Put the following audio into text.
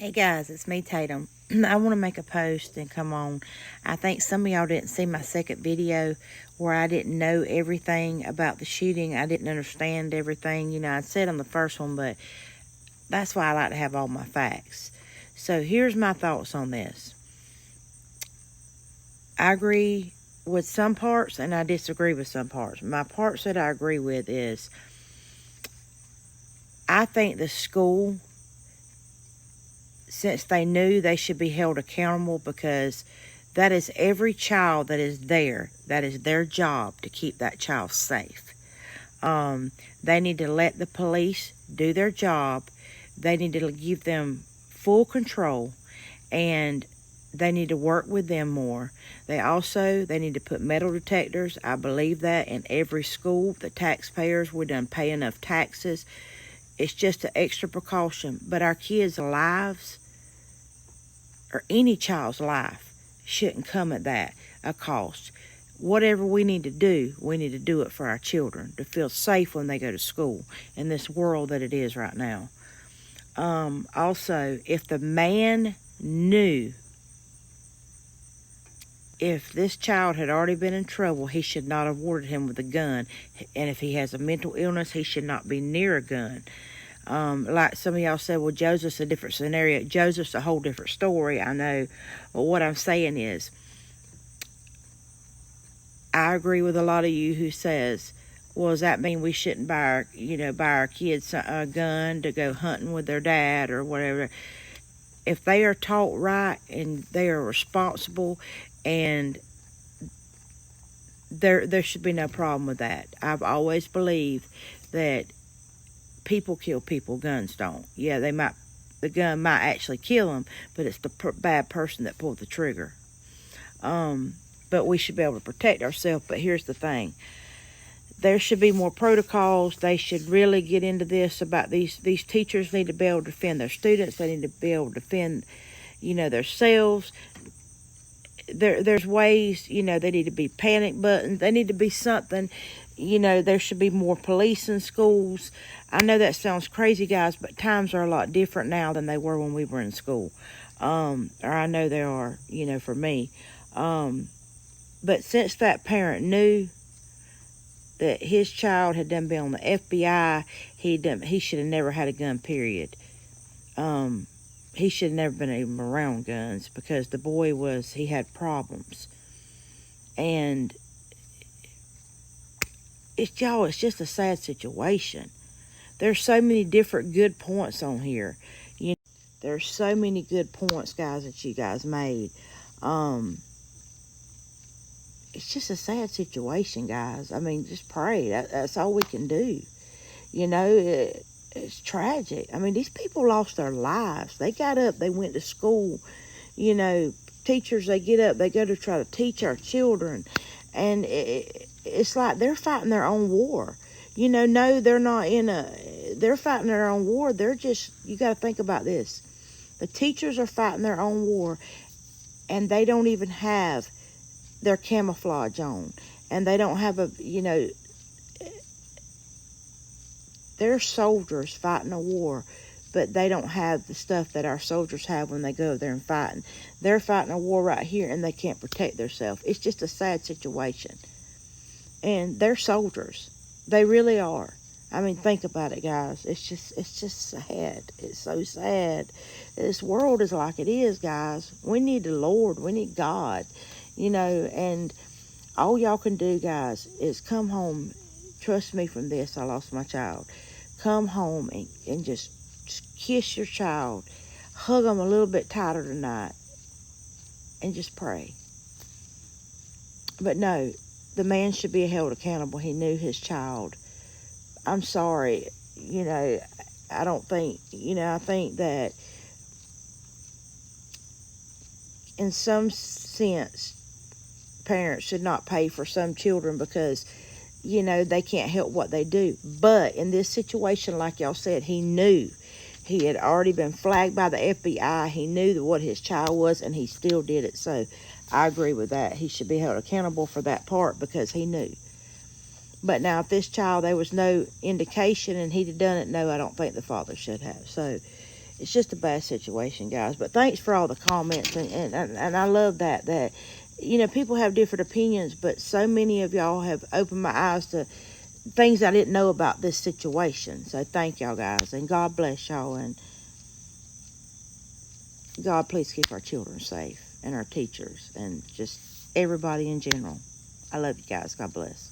Hey guys, it's me, Tatum. I want to make a post and come on. I think some of y'all didn't see my second video where I didn't know everything about the shooting. I didn't understand everything. I said on the first one, but that's why I like to have all my facts. So here's my thoughts on this. I agree with some parts and I disagree with some parts. My parts that I agree with is I think the school, since they knew, they should be held accountable, because that is every child that is there. That is their job to keep that child safe. They need to let the police do their job. They need to give them full control, and they need to work with them more. They need to put metal detectors. I believe that in every school. The taxpayers, we done pay enough taxes. It's just an extra precaution. But our kids' lives, or any child's life, shouldn't come at that a cost. Whatever we need to do it for our children to feel safe when they go to school in this world that it is right now. Also, if the man knew, if this child had already been in trouble, he should not have awarded him with a gun. And if he has a mental illness, he should not be near a gun. Like some of y'all said, well, Joseph's a different scenario. Joseph's a whole different story, I know. But what I'm saying is, I agree with a lot of you who says, well, does that mean we shouldn't buy our kids a gun to go hunting with their dad or whatever? If they are taught right and they are responsible, and there should be no problem with that. I've always believed that people kill people, guns don't. Yeah, the gun might actually kill them, but it's the bad person that pulled the trigger. But we should be able to protect ourselves. But here's the thing. There should be more protocols. They should really get into this about these teachers need to be able to defend their students. They need to be able to defend, themselves. There's ways, they need to be panic buttons. They need to be something, there should be more police in schools. I know that sounds crazy, guys, but times are a lot different now than they were when we were in school. Or I know they are, for me. But since that parent knew that his child had done been on the FBI, he should have never had a gun, period. He should have never been even around guns, because the boy he had problems. And it's just a sad situation. There's so many different good points on here. There's so many good points, guys, that you guys made. It's just a sad situation, guys. I mean, just pray. That's all we can do. It's tragic. I mean, these people lost their lives. They got up, they went to school. Teachers, they get up, they go to try to teach our children. And it's like they're fighting their own war. No, they're not they're fighting their own war. You got to think about this. The teachers are fighting their own war, and they don't even have their camouflage on. And they don't have they're soldiers fighting a war, but they don't have the stuff that our soldiers have when they go there and fighting. They're fighting a war right here, and they can't protect themselves. It's just a sad situation. And they're soldiers. They really are. I mean, think about it, guys. It's just sad. It's so sad. This world is like it is, guys. We need the Lord. We need God. And all y'all can do, guys, is come home. Trust me from this. I lost my child. Come home and just kiss your child. Hug them a little bit tighter tonight. And just pray. But no, the man should be held accountable. He knew his child. I'm sorry. I don't think, I think that in some sense, parents should not pay for some children because, they can't help what they do. But in this situation, like y'all said, he knew. He had already been flagged by the FBI. He knew what his child was, and he still did it. So I agree with that. He should be held accountable for that part because he knew. But now, if this child, there was no indication and he'd have done it, no, I don't think the father should have. So It's just a bad situation, guys. But thanks for all the comments, and I love that people have different opinions, but so many of y'all have opened my eyes to things I didn't know about this situation. So thank y'all, guys, and God bless y'all, and God please keep our children safe and our teachers and just everybody in general. I love you guys. God bless.